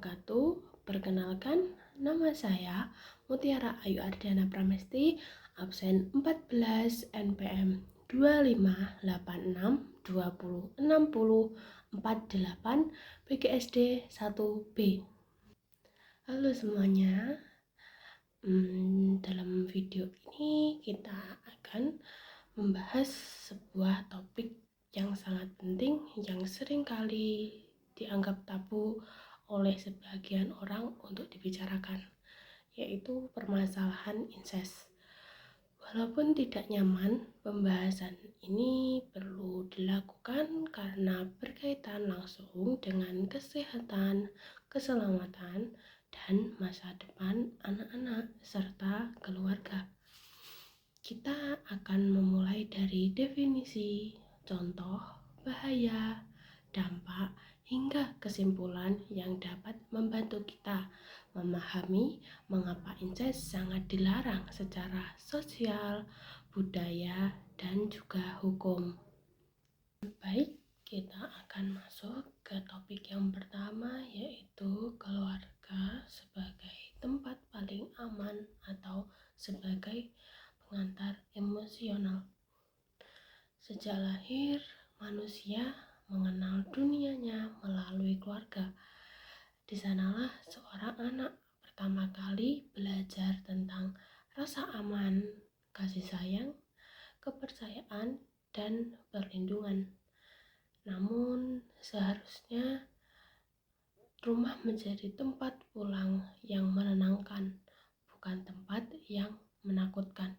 wabarakatuh. Perkenalkan, nama saya Mutiara Ayu Ardiana Pramesti, absen 14 NPM 2586206048 PGSD 1B. Halo semuanya. Dalam video ini kita akan membahas sebuah topik yang sangat penting yang seringkali dianggap tabu oleh sebagian orang untuk dibicarakan, yaitu permasalahan incest. Walaupun tidak nyaman, pembahasan ini perlu dilakukan karena berkaitan langsung dengan kesehatan, keselamatan, dan masa depan anak-anak serta keluarga. Kita akan memulai dari definisi, contoh, bahaya, dampak, hingga kesimpulan yang dapat membantu kita memahami mengapa incest sangat dilarang secara sosial, budaya, dan juga hukum. Baik, kita akan masuk ke topik yang pertama, yaitu keluarga sebagai tempat paling aman atau sebagai pengantar emosional. Sejak lahir, manusia mengenal dunianya melalui keluarga. Di sanalah seorang anak pertama kali belajar tentang rasa aman, kasih sayang, kepercayaan, dan perlindungan. Namun, seharusnya rumah menjadi tempat pulang yang menenangkan, bukan tempat yang menakutkan.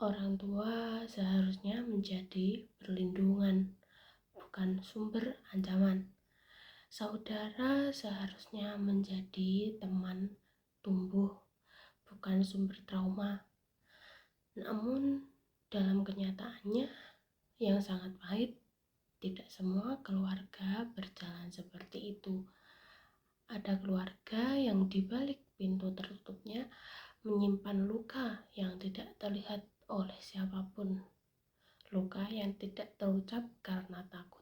Orang tua seharusnya menjadi perlindungan, bukan sumber ancaman. Saudara seharusnya menjadi teman tumbuh, bukan sumber trauma. Namun, dalam kenyataannya yang sangat pahit, tidak semua keluarga berjalan seperti itu. Ada keluarga yang di balik pintu tertutupnya menyimpan luka yang tidak terlihat oleh siapapun. Luka yang tidak terucap karena takut,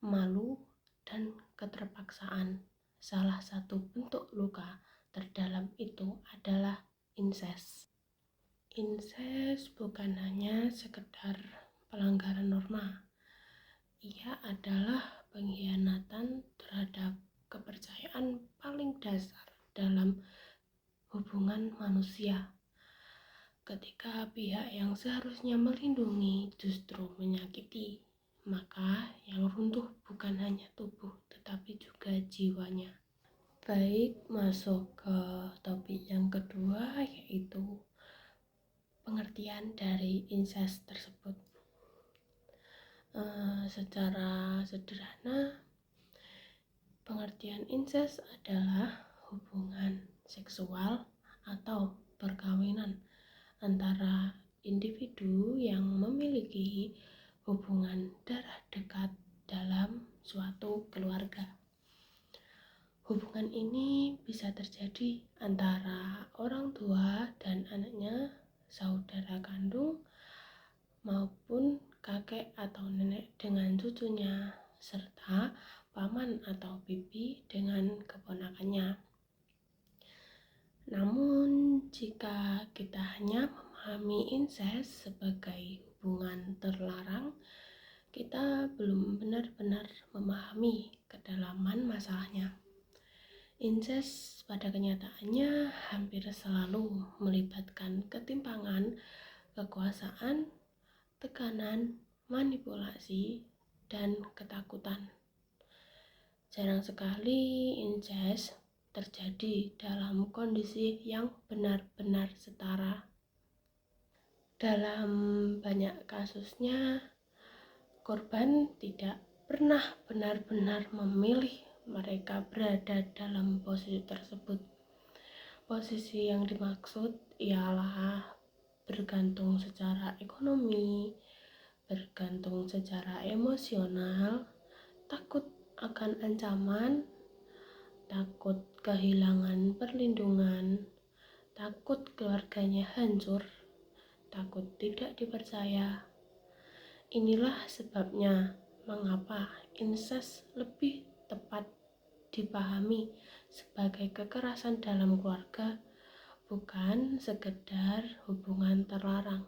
malu, dan keterpaksaan. Salah satu bentuk luka terdalam itu adalah incest. Incest bukan hanya sekedar pelanggaran norma. Ia adalah pengkhianatan terhadap kepercayaan paling dasar dalam hubungan manusia. Ketika pihak yang seharusnya melindungi justru menyakiti, maka yang runtuh bukan hanya tubuh tetapi juga jiwanya. Baik, masuk ke topik yang kedua, yaitu pengertian dari incest tersebut. Secara sederhana, pengertian incest adalah hubungan seksual atau perkawinan antara individu yang memiliki hubungan darah dekat dalam suatu keluarga. Hubungan ini bisa terjadi antara orang tua dan anaknya, saudara kandung, maupun kakek atau nenek dengan cucunya, serta paman atau bibi dengan keponakannya. Namun, jika kita hanya memahami incest sebagai hubungan terlarang, kita belum benar-benar memahami kedalaman masalahnya. Incest pada kenyataannya hampir selalu melibatkan ketimpangan kekuasaan, tekanan, manipulasi, dan ketakutan. Jarang sekali incest terjadi dalam kondisi yang benar-benar setara. Dalam banyak kasusnya, korban tidak pernah benar-benar memilih mereka berada dalam posisi tersebut. Posisi yang dimaksud ialah bergantung secara ekonomi, bergantung secara emosional, takut akan ancaman, takut kehilangan perlindungan, takut keluarganya hancur, takut tidak dipercaya. Inilah sebabnya mengapa incest lebih tepat dipahami sebagai kekerasan dalam keluarga, bukan sekedar hubungan terlarang.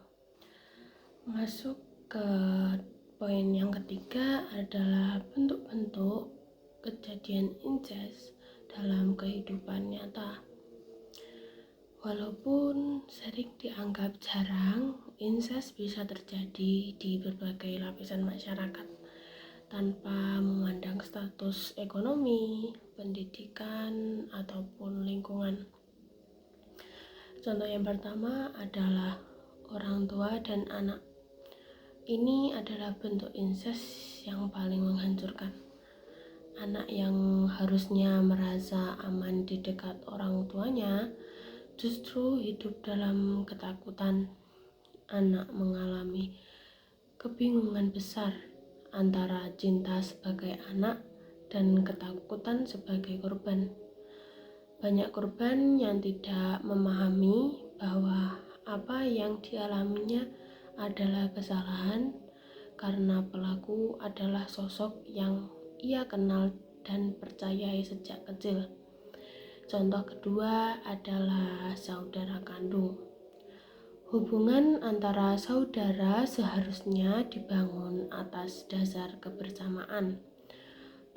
Masuk ke poin yang ketiga adalah bentuk-bentuk kejadian incest dalam kehidupan nyata. Walaupun sering dianggap jarang, incest bisa terjadi di berbagai lapisan masyarakat tanpa memandang status ekonomi, pendidikan, ataupun lingkungan. Contoh yang pertama adalah orang tua dan anak. Ini adalah bentuk incest yang paling menghancurkan. Anak yang harusnya merasa aman di dekat orang tuanya justru hidup dalam ketakutan. Anak mengalami kebingungan besar antara cinta sebagai anak dan ketakutan sebagai korban. Banyak korban yang tidak memahami bahwa apa yang dialaminya adalah kesalahan karena pelaku adalah sosok yang ia kenal dan percayai sejak kecil. Contoh kedua adalah saudara kandung. Hubungan antara saudara seharusnya dibangun atas dasar kebersamaan,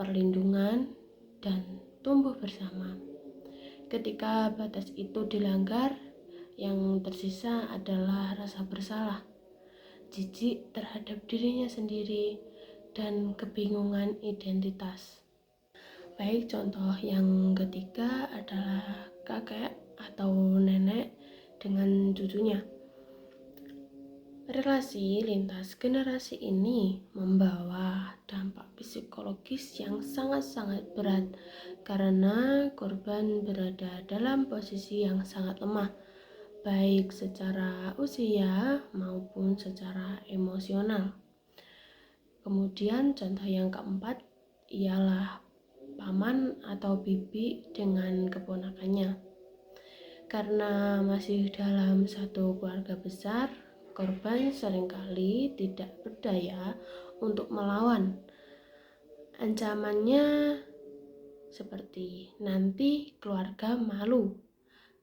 perlindungan, dan tumbuh bersama. Ketika batas itu dilanggar, yang tersisa adalah rasa bersalah, jijik terhadap dirinya sendiri, dan kebingungan identitas. Baik, contoh yang ketiga adalah kakek atau nenek dengan cucunya. Relasi lintas generasi ini membawa dampak psikologis yang sangat-sangat berat karena korban berada dalam posisi yang sangat lemah, baik secara usia maupun secara emosional. Kemudian contoh yang keempat ialah paman atau bibi dengan keponakannya. Karena masih dalam satu keluarga besar, korban seringkali tidak berdaya untuk melawan. Ancamannya seperti nanti keluarga malu,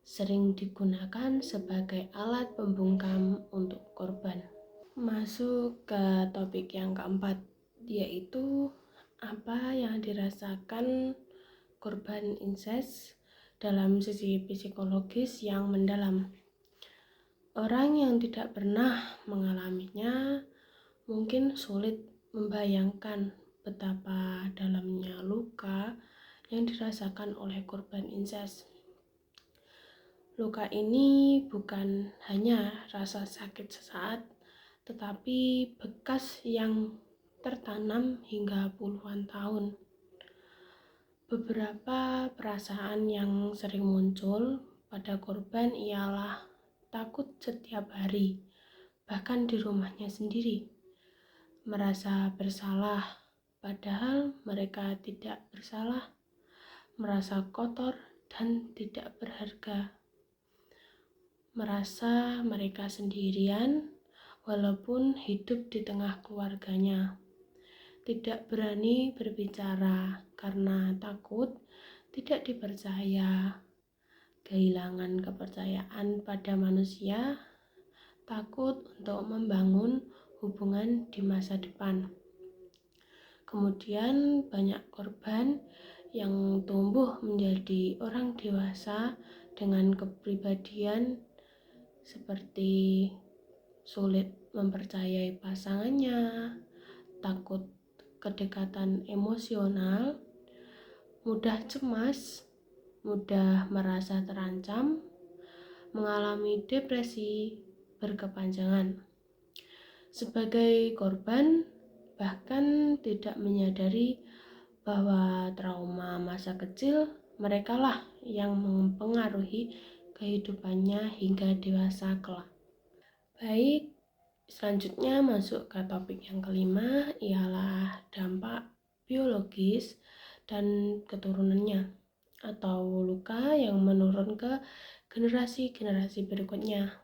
sering digunakan sebagai alat pembungkam untuk korban. Masuk ke topik yang keempat, yaitu apa yang dirasakan korban incest dalam sisi psikologis yang mendalam. Orang yang tidak pernah mengalaminya mungkin sulit membayangkan betapa dalamnya luka yang dirasakan oleh korban incest. Luka ini bukan hanya rasa sakit sesaat, tetapi bekas yang tertanam hingga puluhan tahun. Beberapa perasaan yang sering muncul pada korban ialah takut setiap hari, bahkan di rumahnya sendiri, merasa bersalah padahal mereka tidak bersalah, merasa kotor dan tidak berharga, merasa mereka sendirian walaupun hidup di tengah keluarganya. Tidak berani berbicara karena takut tidak dipercaya, kehilangan kepercayaan pada manusia, takut untuk membangun hubungan di masa depan. Kemudian banyak korban yang tumbuh menjadi orang dewasa dengan kepribadian seperti sulit mempercayai pasangannya, takut kedekatan emosional, mudah cemas, mudah merasa terancam, mengalami depresi berkepanjangan. Sebagai korban, bahkan tidak menyadari bahwa trauma masa kecil merekalah yang mempengaruhi kehidupannya hingga dewasa kelak. Baik, selanjutnya masuk ke topik yang kelima, ialah dampak biologis dan keturunannya atau luka yang menurun ke generasi-generasi berikutnya.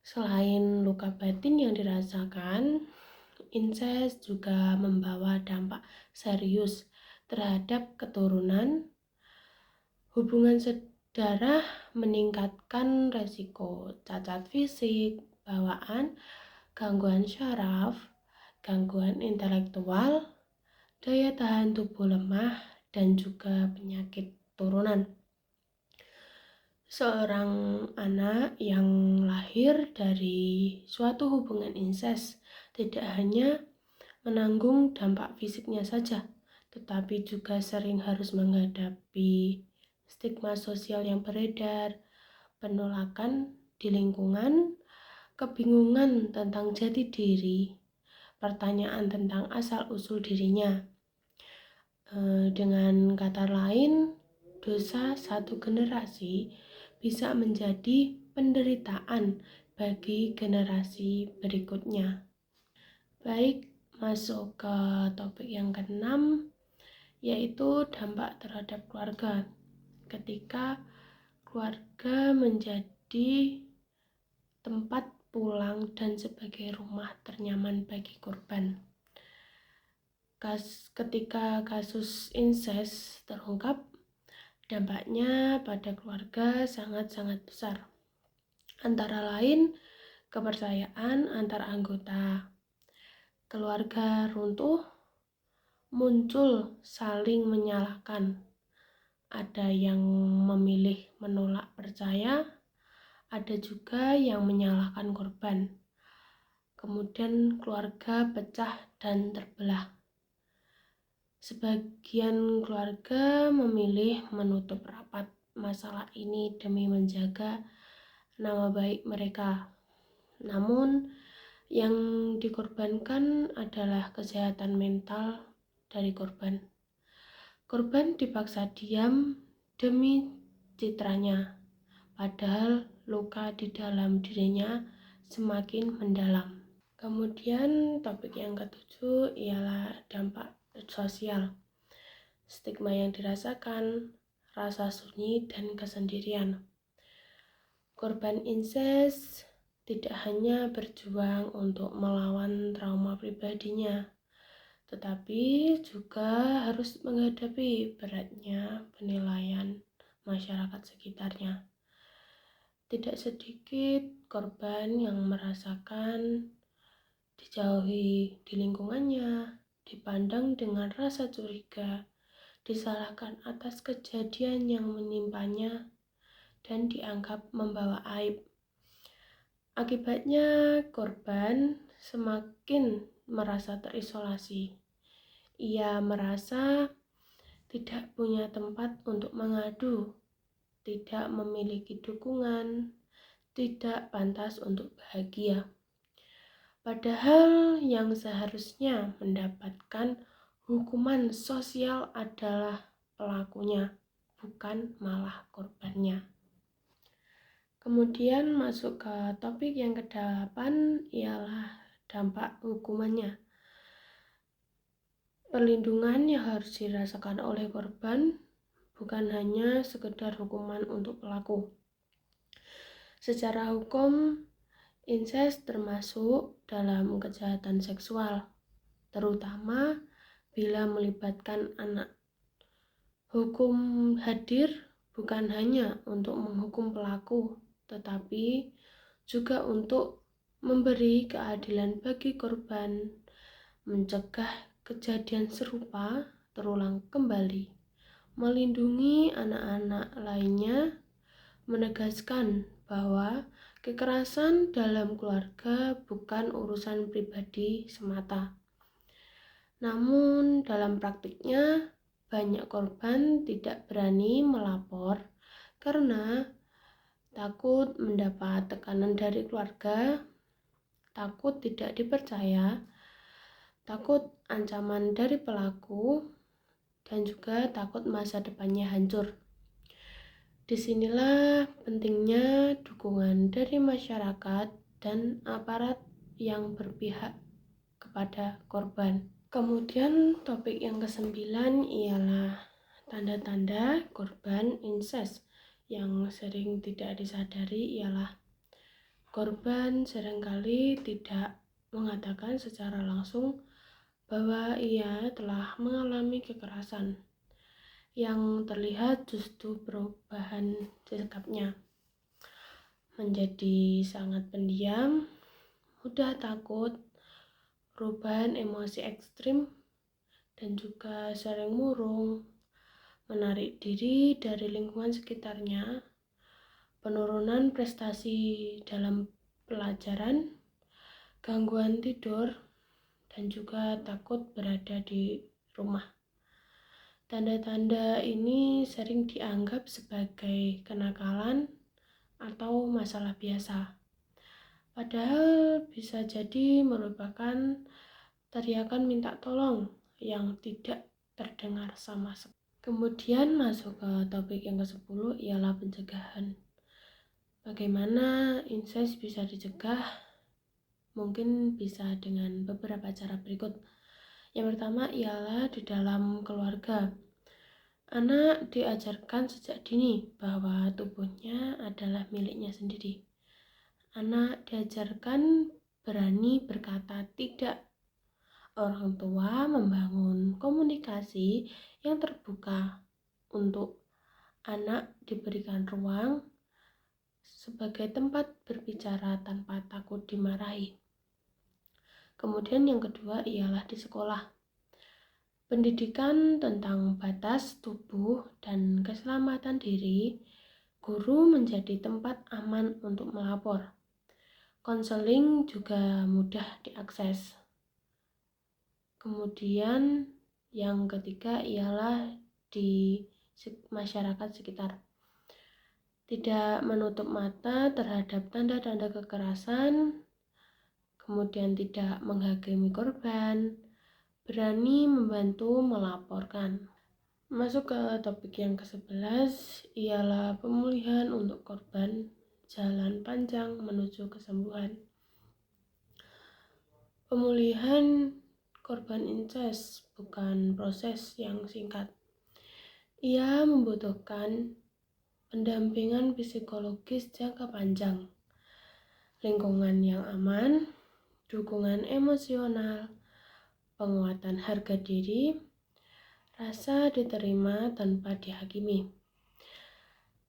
Selain luka batin yang dirasakan, incest juga membawa dampak serius terhadap keturunan. Hubungan sedarah meningkatkan resiko cacat fisik, bawaan, gangguan syaraf, gangguan intelektual, daya tahan tubuh lemah, dan juga penyakit turunan. Seorang anak yang lahir dari suatu hubungan insest tidak hanya menanggung dampak fisiknya saja, tetapi juga sering harus menghadapi stigma sosial yang beredar, penolakan di lingkungan, kebingungan tentang jati diri, pertanyaan tentang asal-usul dirinya. Dengan kata lain, dosa satu generasi bisa menjadi penderitaan bagi generasi berikutnya. Baik, masuk ke topik yang keenam, yaitu dampak terhadap keluarga. Ketika keluarga menjadi tempat pulang dan sebagai rumah ternyaman bagi korban. Ketika kasus insest terungkap, dampaknya pada keluarga sangat-sangat besar. Antara lain, kepercayaan antar anggota keluarga runtuh, muncul saling menyalahkan. Ada yang memilih menolak percaya, ada juga yang menyalahkan korban. Kemudian keluarga pecah dan terbelah. Sebagian keluarga memilih menutup rapat masalah ini demi menjaga nama baik mereka. Namun, yang dikorbankan adalah kesehatan mental dari korban. Korban dipaksa diam demi citranya, padahal luka di dalam dirinya semakin mendalam. Kemudian topik yang ketujuh ialah dampak sosial. Stigma yang dirasakan, rasa sunyi dan kesendirian. Korban insest tidak hanya berjuang untuk melawan trauma pribadinya, tetapi juga harus menghadapi beratnya penilaian masyarakat sekitarnya. Tidak sedikit korban yang merasakan dijauhi di lingkungannya, dipandang dengan rasa curiga, disalahkan atas kejadian yang menimpanya, dan dianggap membawa aib. Akibatnya, korban semakin merasa terisolasi. Ia merasa tidak punya tempat untuk mengadu, tidak memiliki dukungan, tidak pantas untuk bahagia. Padahal yang seharusnya mendapatkan hukuman sosial adalah pelakunya, bukan malah korbannya. Kemudian masuk ke topik yang ke-8 ialah dampak hukumannya. Perlindungan yang harus dirasakan oleh korban bukan hanya sekedar hukuman untuk pelaku. Secara hukum, insest termasuk dalam kejahatan seksual, terutama bila melibatkan anak. Hukum hadir bukan hanya untuk menghukum pelaku, tetapi juga untuk memberi keadilan bagi korban, mencegah kejadian serupa terulang kembali, melindungi anak-anak lainnya, menegaskan bahwa kekerasan dalam keluarga bukan urusan pribadi semata. Namun dalam praktiknya banyak korban tidak berani melapor karena takut mendapat tekanan dari keluarga, takut tidak dipercaya, takut ancaman dari pelaku, dan juga takut masa depannya hancur. Disinilah pentingnya dukungan dari masyarakat dan aparat yang berpihak kepada korban. Kemudian topik yang ke-9 ialah tanda-tanda korban insest. Yang sering tidak disadari ialah korban seringkali tidak mengatakan secara langsung bahwa ia telah mengalami kekerasan. Yang terlihat justru perubahan sikapnya menjadi sangat pendiam, mudah takut, perubahan emosi ekstrim, dan juga sering murung, menarik diri dari lingkungan sekitarnya, penurunan prestasi dalam pelajaran, gangguan tidur, dan juga takut berada di rumah. Tanda-tanda ini sering dianggap sebagai kenakalan atau masalah biasa, padahal bisa jadi merupakan teriakan minta tolong yang tidak terdengar sama sekali. Kemudian masuk ke topik yang ke-10 ialah pencegahan. Bagaimana incest bisa dicegah? Mungkin bisa dengan beberapa cara berikut. Yang pertama ialah di dalam keluarga. Anak diajarkan sejak dini bahwa tubuhnya adalah miliknya sendiri. Anak diajarkan berani berkata tidak. Orang tua membangun komunikasi yang terbuka untuk anak diberikan ruang sebagai tempat berbicara tanpa takut dimarahi. Kemudian yang kedua ialah di sekolah. Pendidikan tentang batas tubuh dan keselamatan diri, guru menjadi tempat aman untuk melapor. Konseling juga mudah diakses. Kemudian yang ketiga ialah di masyarakat sekitar. Tidak menutup mata terhadap tanda-tanda kekerasan, kemudian tidak menghakimi korban, berani membantu melaporkan. Masuk ke topik yang ke-11 ialah pemulihan untuk korban, jalan panjang menuju kesembuhan. Pemulihan korban incest bukan proses yang singkat. Ia membutuhkan pendampingan psikologis jangka panjang, lingkungan yang aman, dukungan emosional, penguatan harga diri, rasa diterima tanpa dihakimi.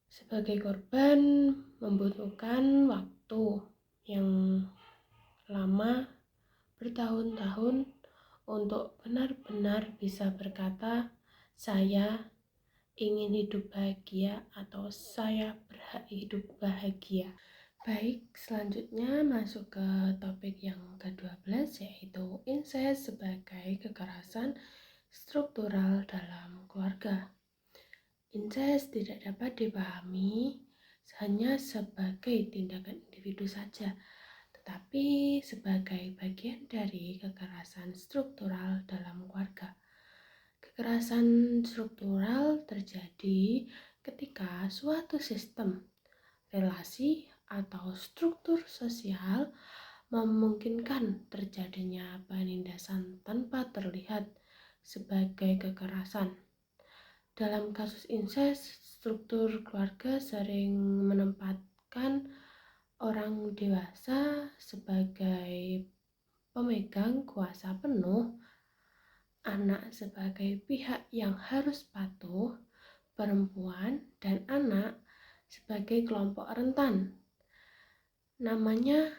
Sebagai korban membutuhkan waktu yang lama, bertahun-tahun, untuk benar-benar bisa berkata, saya ingin hidup bahagia atau saya berhak hidup bahagia. Baik, selanjutnya masuk ke topik yang ke-12 yaitu incest sebagai kekerasan struktural dalam keluarga. Incest tidak dapat dipahami hanya sebagai tindakan individu saja, tetapi sebagai bagian dari kekerasan struktural dalam keluarga. Kekerasan struktural terjadi ketika suatu sistem, relasi, atau struktur sosial memungkinkan terjadinya penindasan tanpa terlihat sebagai kekerasan. Dalam kasus incest, struktur keluarga sering menempatkan orang dewasa sebagai pemegang kuasa penuh, anak sebagai pihak yang harus patuh, perempuan dan anak sebagai kelompok rentan. Namanya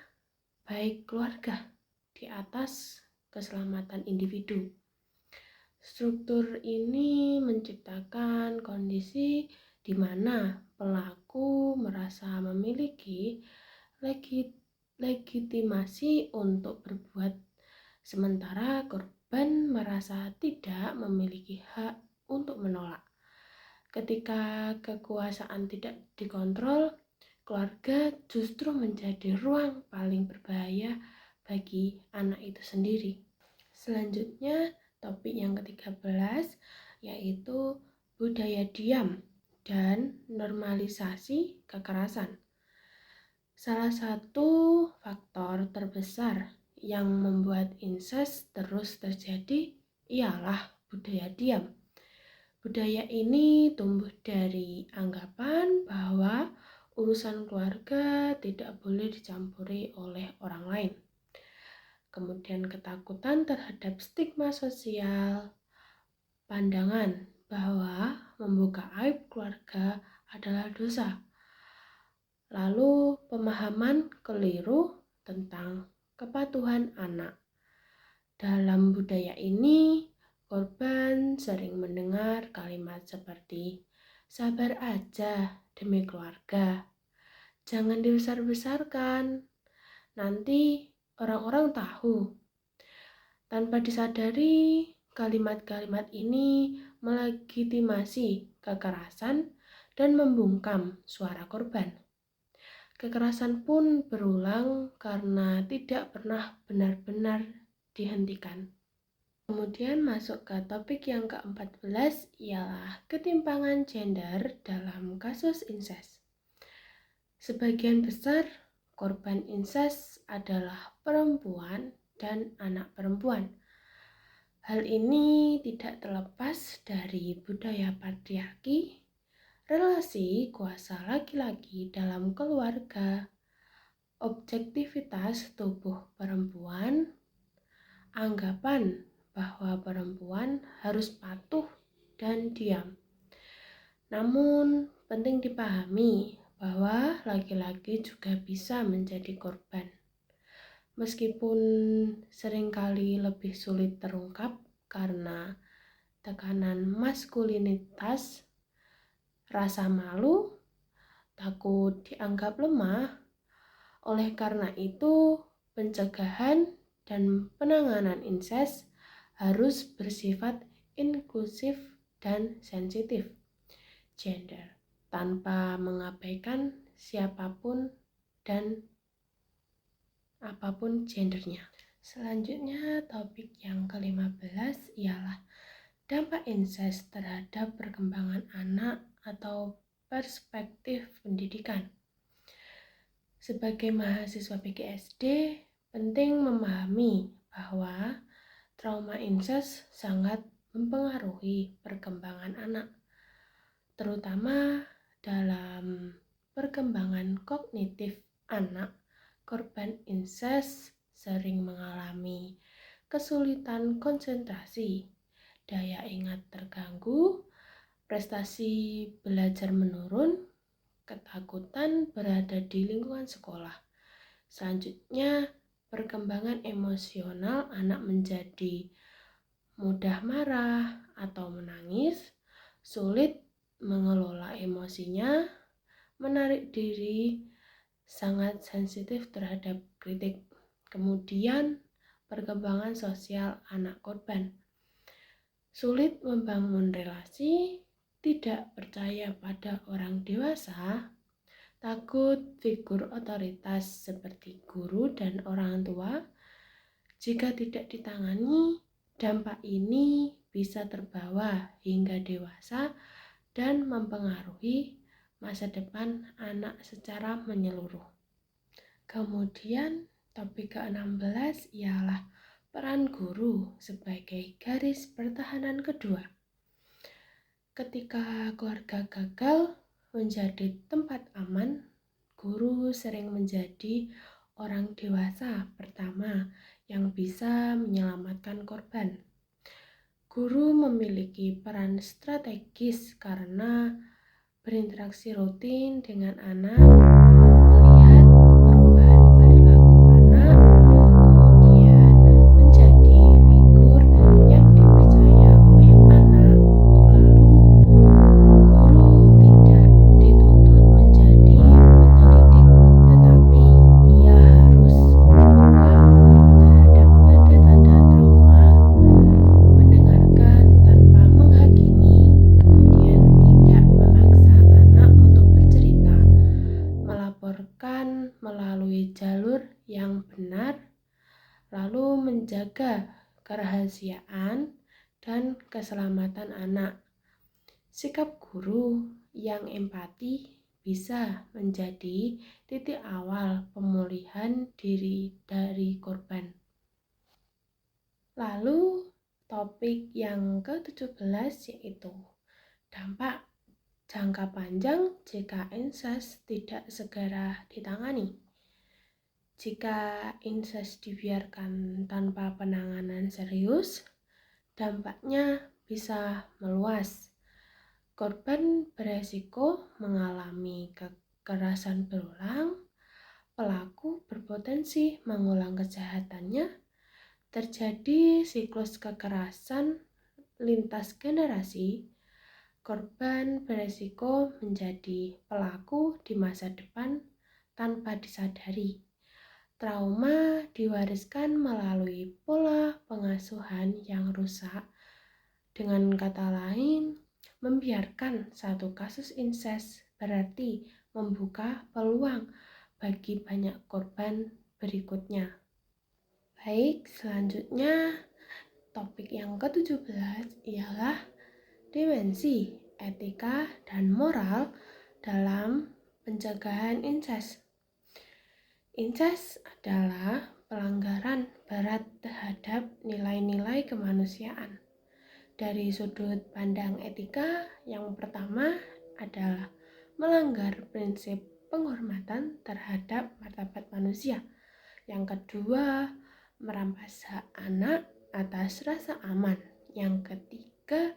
baik keluarga di atas keselamatan individu. Struktur ini menciptakan kondisi di mana pelaku merasa memiliki legitimasi untuk berbuat, sementara korban merasa tidak memiliki hak untuk menolak. Ketika kekuasaan tidak dikontrol, keluarga justru menjadi ruang paling berbahaya bagi anak itu sendiri. Selanjutnya, topik yang ke-13 yaitu budaya diam dan normalisasi kekerasan. Salah satu faktor terbesar yang membuat incest terus terjadi ialah budaya diam. Budaya ini tumbuh dari anggapan bahwa urusan keluarga tidak boleh dicampuri oleh orang lain. kemudian ketakutan terhadap stigma sosial, pandangan bahwa membuka aib keluarga adalah dosa, lalu pemahaman keliru tentang kepatuhan anak. Dalam budaya ini, korban sering mendengar kalimat seperti "sabar aja demi keluarga, jangan dibesar-besarkan, nanti orang-orang tahu." Tanpa disadari, kalimat-kalimat ini melegitimasi kekerasan dan membungkam suara korban. Kekerasan pun berulang karena tidak pernah benar-benar dihentikan. Kemudian masuk ke topik yang ke-14, ialah ketimpangan gender dalam kasus insest. Sebagian besar korban insest adalah perempuan dan anak perempuan. Hal ini tidak terlepas dari budaya patriarki, relasi kuasa laki-laki dalam keluarga, objektivitas tubuh perempuan, anggapan bahwa perempuan harus patuh dan diam. Namun, penting dipahami bahwa laki-laki juga bisa menjadi korban. Meskipun seringkali lebih sulit terungkap karena tekanan maskulinitas, rasa malu, takut dianggap lemah. Oleh karena itu, pencegahan dan penanganan insest harus bersifat inklusif dan sensitif gender, tanpa mengabaikan siapapun dan apapun gendernya. Selanjutnya, topik yang ke-15 ialah dampak insest terhadap perkembangan anak atau perspektif pendidikan. Sebagai mahasiswa PGSD, penting memahami bahwa trauma insest sangat mempengaruhi perkembangan anak, terutama dalam perkembangan kognitif anak. Korban insest sering mengalami kesulitan konsentrasi, daya ingat terganggu, prestasi belajar menurun, ketakutan berada di lingkungan sekolah. Selanjutnya, perkembangan emosional anak menjadi mudah marah atau menangis, sulit mengelola emosinya, menarik diri, sangat sensitif terhadap kritik. Kemudian, perkembangan sosial anak korban. Sulit membangun relasi, tidak percaya pada orang dewasa, takut figur otoritas seperti guru dan orang tua. Jika tidak ditangani, dampak ini bisa terbawa hingga dewasa dan mempengaruhi masa depan anak secara menyeluruh. Kemudian topik ke-16 ialah peran guru sebagai garis pertahanan kedua. Ketika keluarga gagal menjadi tempat aman, guru sering menjadi orang dewasa pertama yang bisa menyelamatkan korban. Guru memiliki peran strategis karena berinteraksi rutin dengan anak, melihat perubahan perilaku anak, kemudian menjadi figur yang dipercaya oleh anak. Lalu, guru tidak dituntut menjadi penyelidik, tetapi ia harus peka terhadap tanda-tanda trauma, mendengarkan tanpa menghakimi, kemudian tidak memaksa anak untuk bercerita, melaporkan melalui jalur yang benar, lalu menjaga kerahasiaan dan keselamatan anak. Sikap guru yang empati bisa menjadi titik awal pemulihan diri dari korban. Lalu topik yang ke-17 yaitu dampak jangka panjang jika insest tidak segera ditangani. Jika incest dibiarkan tanpa penanganan serius, dampaknya bisa meluas. Korban beresiko mengalami kekerasan berulang, pelaku berpotensi mengulang kejahatannya, terjadi siklus kekerasan lintas generasi, korban beresiko menjadi pelaku di masa depan tanpa disadari. Trauma diwariskan melalui pola pengasuhan yang rusak. Dengan kata lain, membiarkan satu kasus incest berarti membuka peluang bagi banyak korban berikutnya. Baik, selanjutnya topik yang ke-17 ialah dimensi etika dan moral dalam pencegahan incest. Incest adalah pelanggaran berat terhadap nilai-nilai kemanusiaan. Dari sudut pandang etika, yang pertama adalah melanggar prinsip penghormatan terhadap martabat manusia. Yang kedua, merampas hak anak atas rasa aman. Yang ketiga,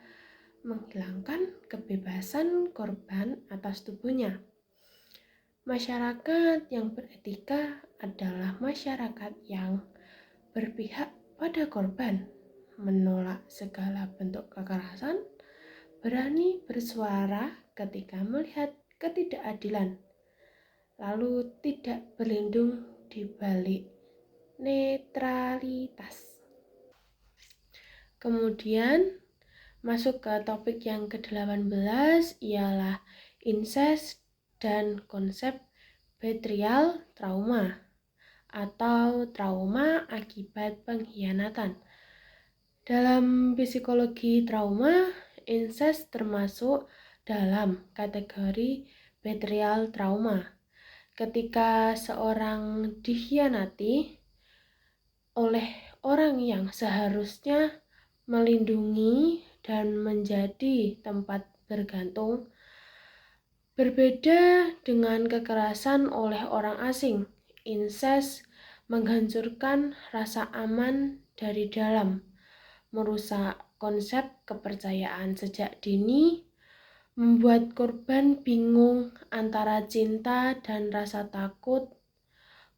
menghilangkan kebebasan korban atas tubuhnya. Masyarakat yang beretika adalah masyarakat yang berpihak pada korban, menolak segala bentuk kekerasan, berani bersuara ketika melihat ketidakadilan, lalu tidak berlindung di balik netralitas. Kemudian masuk ke topik yang ke-18 ialah incest dan konsep betrayal trauma atau trauma akibat pengkhianatan. Dalam psikologi trauma, incest termasuk dalam kategori betrayal trauma. Ketika seorang dikhianati oleh orang yang seharusnya melindungi dan menjadi tempat bergantung, berbeda dengan kekerasan oleh orang asing. Incest menghancurkan rasa aman dari dalam, merusak konsep kepercayaan sejak dini, membuat korban bingung antara cinta dan rasa takut.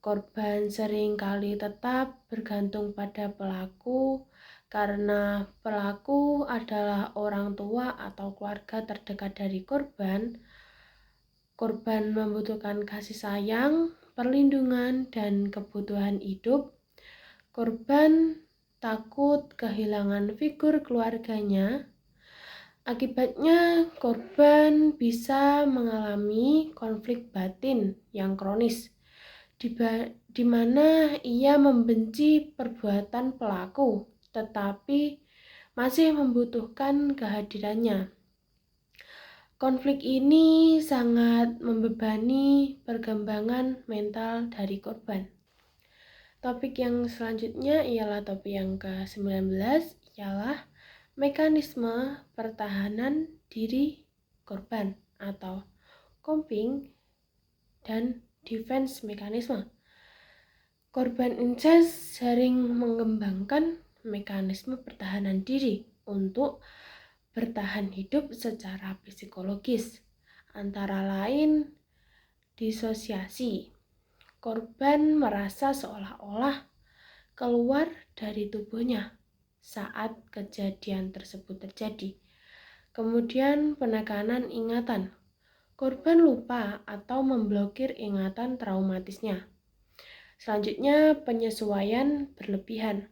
Korban sering kali tetap bergantung pada pelaku karena pelaku adalah orang tua atau keluarga terdekat dari korban. Korban membutuhkan kasih sayang, perlindungan, dan kebutuhan hidup. Korban takut kehilangan figur keluarganya. Akibatnya, korban bisa mengalami konflik batin yang kronis, di mana ia membenci perbuatan pelaku, tetapi masih membutuhkan kehadirannya. Konflik ini sangat membebani perkembangan mental dari korban. Topik yang selanjutnya ialah topik yang ke-19, ialah mekanisme pertahanan diri korban atau coping dan defense mekanisme. Korban incest sering mengembangkan mekanisme pertahanan diri untuk bertahan hidup secara psikologis, antara lain disosiasi. Korban merasa seolah-olah keluar dari tubuhnya saat kejadian tersebut terjadi. Kemudian penekanan ingatan. Korban lupa atau memblokir ingatan traumatisnya. Selanjutnya penyesuaian berlebihan.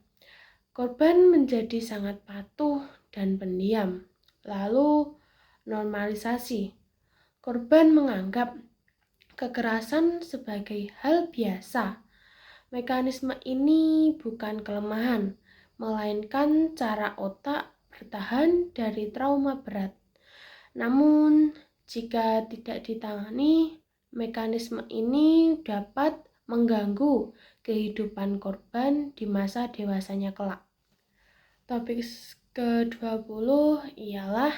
Korban menjadi sangat patuh dan pendiam. Lalu normalisasi. Korban menganggap kekerasan sebagai hal biasa. Mekanisme ini bukan kelemahan, melainkan cara otak bertahan dari trauma berat. Namun, jika tidak ditangani, mekanisme ini dapat mengganggu kehidupan korban di masa dewasanya kelak. Topik ke-20 ialah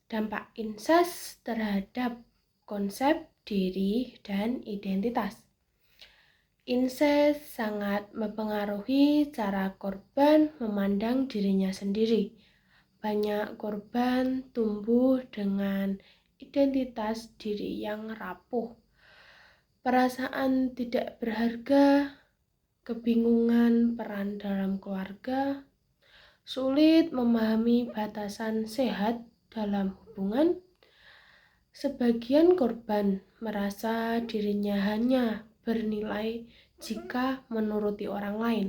dampak incest terhadap konsep diri dan identitas. Incest sangat mempengaruhi cara korban memandang dirinya sendiri. Banyak korban tumbuh dengan identitas diri yang rapuh, perasaan tidak berharga, kebingungan peran dalam keluarga, sulit memahami batasan sehat dalam hubungan. Sebagian korban merasa dirinya hanya bernilai jika menuruti orang lain.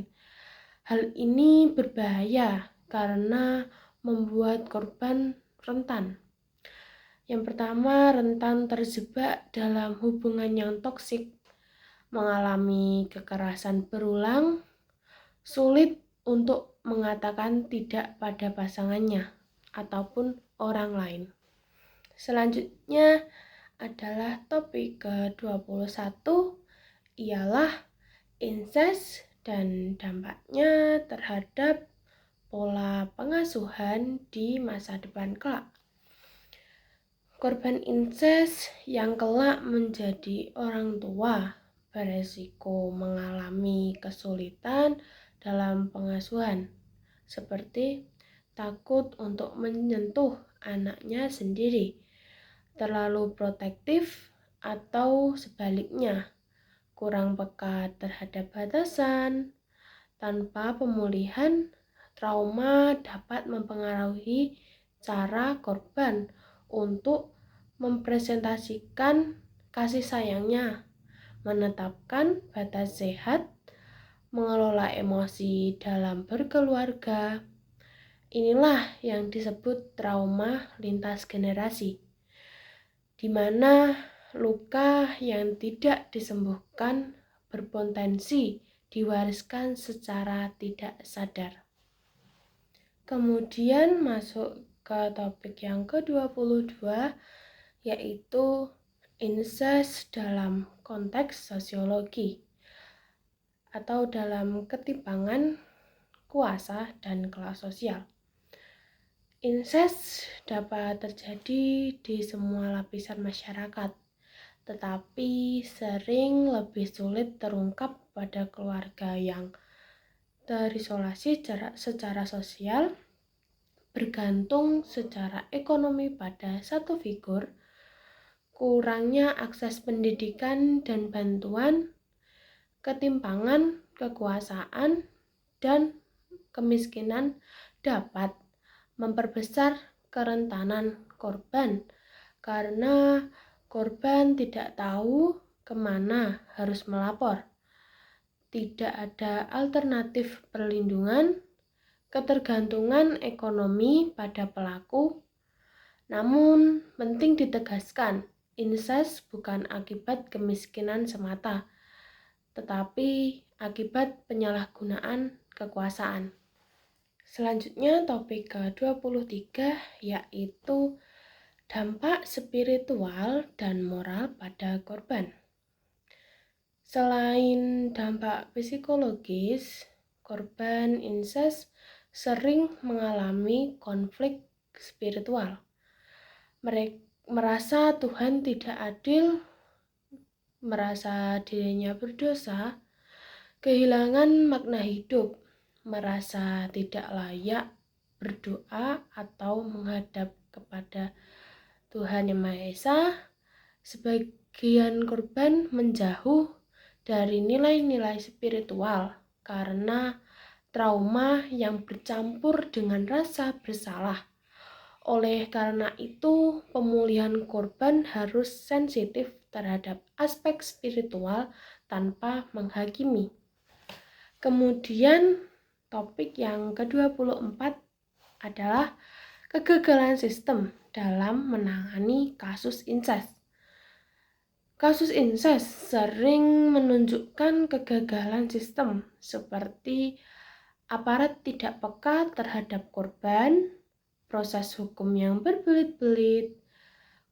Hal ini berbahaya karena membuat korban rentan. Yang pertama, rentan terjebak dalam hubungan yang toksik, mengalami kekerasan berulang, sulit untuk mengatakan tidak pada pasangannya ataupun orang lain. Selanjutnya adalah topik ke-21, ialah incest dan dampaknya terhadap pola pengasuhan di masa depan kelak. Korban incest yang kelak menjadi orang tua beresiko mengalami kesulitan dalam pengasuhan, seperti takut untuk menyentuh anaknya sendiri, terlalu protektif, atau sebaliknya, kurang peka terhadap batasan. Tanpa pemulihan, trauma dapat mempengaruhi cara korban untuk mempresentasikan kasih sayangnya, menetapkan batas sehat, mengelola emosi dalam berkeluarga. Inilah yang disebut trauma lintas generasi, di mana luka yang tidak disembuhkan berpotensi diwariskan secara tidak sadar. Kemudian masuk ke topik yang ke-22, yaitu incest dalam konteks sosiologi atau dalam ketimpangan kuasa dan kelas sosial. Incest dapat terjadi di semua lapisan masyarakat, tetapi sering lebih sulit terungkap pada keluarga yang terisolasi secara sosial, bergantung secara ekonomi pada satu figur, kurangnya akses pendidikan dan bantuan, ketimpangan kekuasaan, dan kemiskinan dapat memperbesar kerentanan korban karena korban tidak tahu kemana harus melapor, tidak ada alternatif perlindungan, ketergantungan ekonomi pada pelaku. Namun, penting ditegaskan, incest bukan akibat kemiskinan semata, tetapi akibat penyalahgunaan kekuasaan. Selanjutnya topik ke-23, yaitu dampak spiritual dan moral pada korban. Selain dampak psikologis, korban incest sering mengalami konflik spiritual. Mereka merasa Tuhan tidak adil, merasa dirinya berdosa, kehilangan makna hidup, merasa tidak layak berdoa atau menghadap kepada Tuhan Yang Maha Esa. Sebagian korban menjauh dari nilai-nilai spiritual karena trauma yang bercampur dengan rasa bersalah. Oleh karena itu, pemulihan korban harus sensitif terhadap aspek spiritual tanpa menghakimi. Kemudian, topik yang ke-24 adalah kegagalan sistem dalam menangani kasus incest. Kasus incest sering menunjukkan kegagalan sistem seperti aparat tidak peka terhadap korban, proses hukum yang berbelit-belit,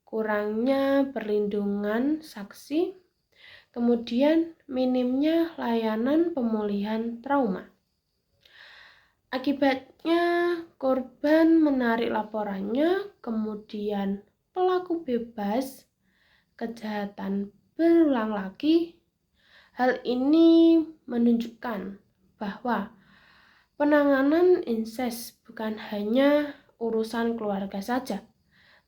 kurangnya perlindungan saksi, kemudian minimnya layanan pemulihan trauma. Akibatnya korban menarik laporannya, kemudian pelaku bebas, kejahatan berulang lagi, Hal ini menunjukkan bahwa penanganan insest bukan hanya urusan keluarga saja,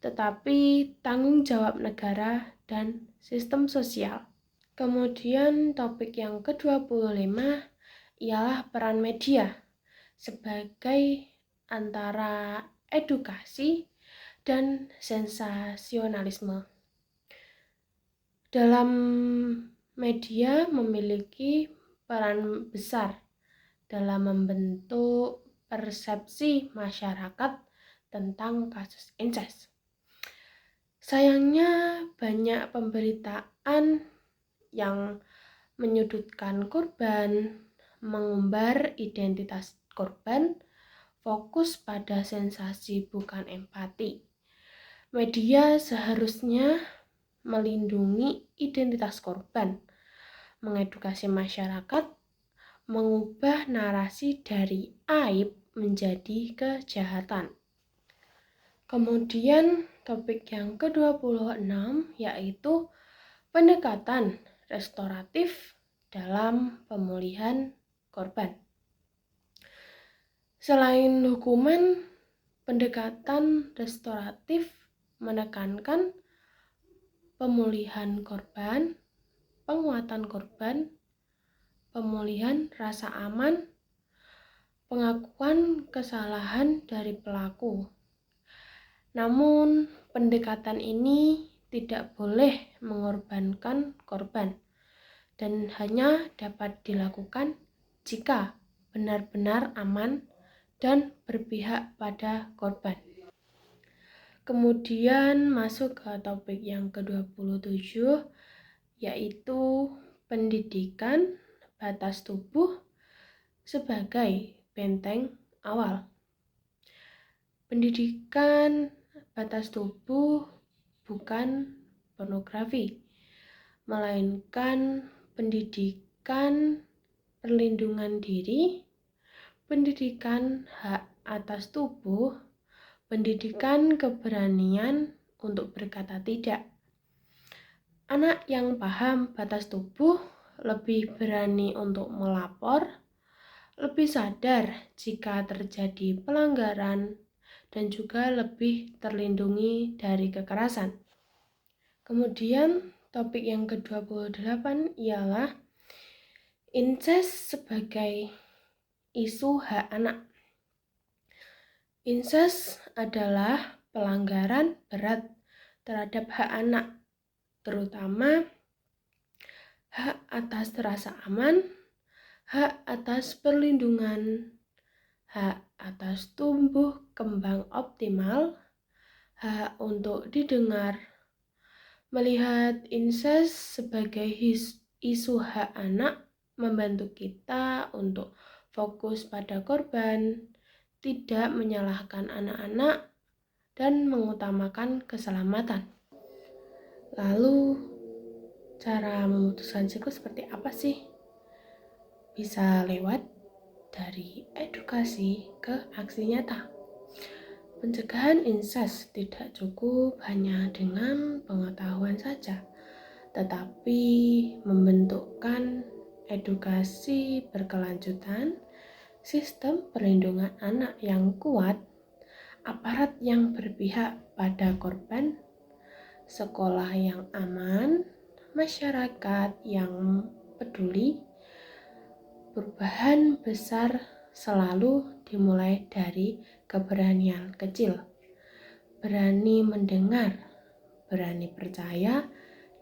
tetapi tanggung jawab negara dan sistem sosial. Kemudian topik yang ke-25 ialah peran media sebagai antara edukasi dan sensasionalisme. Dalam media memiliki peran besar dalam membentuk persepsi masyarakat tentang kasus insest. Sayangnya banyak pemberitaan yang menyudutkan korban, mengumbar identitas korban, fokus pada sensasi bukan empati. Media seharusnya melindungi identitas korban, mengedukasi masyarakat, mengubah narasi dari aib menjadi kejahatan. Kemudian topik yang ke-26 yaitu pendekatan restoratif dalam pemulihan korban. Selain hukuman, pendekatan restoratif menekankan pemulihan korban, penguatan korban, pemulihan rasa aman, pengakuan kesalahan dari pelaku. Namun, pendekatan ini tidak boleh mengorbankan korban dan hanya dapat dilakukan jika benar-benar aman dan berpihak pada korban. Kemudian masuk ke topik yang ke-27 yaitu pendidikan batas tubuh sebagai benteng awal. Pendidikan batas tubuh bukan pornografi, melainkan pendidikan perlindungan diri, pendidikan hak atas tubuh, pendidikan keberanian untuk berkata tidak. Anak yang paham batas tubuh lebih berani untuk melapor, lebih sadar jika terjadi pelanggaran, dan juga lebih terlindungi dari kekerasan. Kemudian topik yang ke-28 ialah insest sebagai isu hak anak. Insest adalah pelanggaran berat terhadap hak anak, terutama hak atas rasa aman, hak atas perlindungan, hak atas tumbuh kembang optimal, hak untuk didengar. Melihat insest sebagai isu hak anak membantu kita untuk fokus pada korban, tidak menyalahkan anak-anak, dan mengutamakan keselamatan. Lalu, cara memutuskan siklus seperti apa sih? Bisa lewat dari edukasi ke aksi nyata. Pencegahan insest tidak cukup hanya dengan pengetahuan saja, tetapi membentukkan edukasi berkelanjutan, sistem perlindungan anak yang kuat, aparat yang berpihak pada korban, sekolah yang aman, masyarakat yang peduli. Perubahan besar selalu dimulai dari keberanian kecil. Berani mendengar, berani percaya,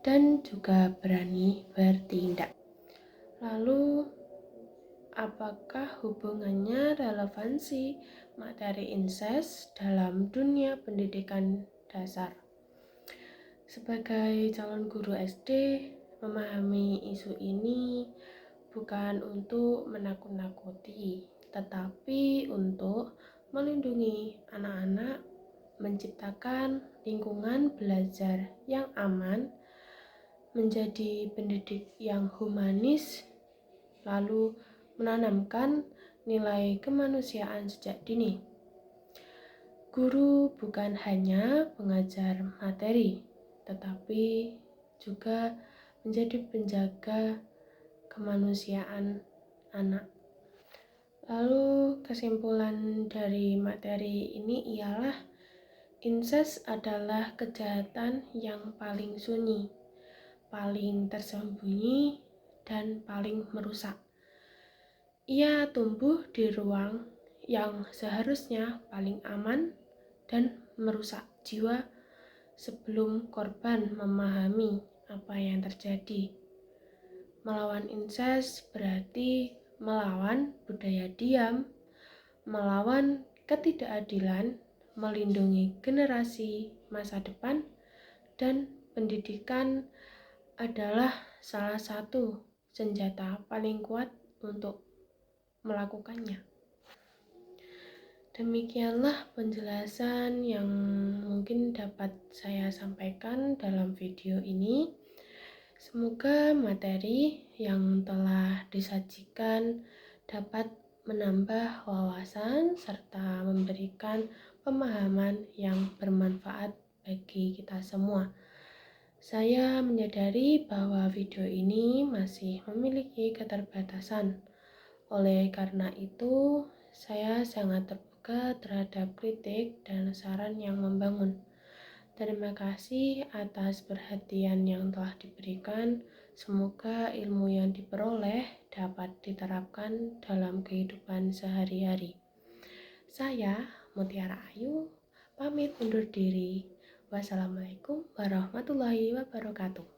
dan juga berani bertindak. Lalu, apakah hubungannya relevansi materi insest dalam dunia pendidikan dasar? Sebagai calon guru SD, memahami isu ini bukan untuk menakut-nakuti, tetapi untuk melindungi anak-anak, menciptakan lingkungan belajar yang aman, menjadi pendidik yang humanis, lalu menanamkan nilai kemanusiaan sejak dini. Guru bukan hanya pengajar materi, tetapi juga menjadi penjaga kemanusiaan anak. Lalu kesimpulan dari materi ini ialah incest adalah kejahatan yang paling sunyi, paling tersembunyi, dan paling merusak. Ia tumbuh di ruang yang seharusnya paling aman dan merusak jiwa sebelum korban memahami apa yang terjadi. Melawan incest berarti melawan budaya diam, melawan ketidakadilan, melindungi generasi masa depan, dan pendidikan adalah salah satu senjata paling kuat untuk melakukannya. Demikianlah penjelasan yang mungkin dapat saya sampaikan dalam video ini. Semoga materi yang telah disajikan dapat menambah wawasan serta memberikan pemahaman yang bermanfaat bagi kita semua. Saya menyadari bahwa video ini masih memiliki keterbatasan. Oleh karena itu, saya sangat terbuka terhadap kritik dan saran yang membangun. Terima kasih atas perhatian yang telah diberikan. Semoga ilmu yang diperoleh dapat diterapkan dalam kehidupan sehari-hari. Saya, Mutiara Ayu, pamit undur diri. Wassalamualaikum warahmatullahi wabarakatuh.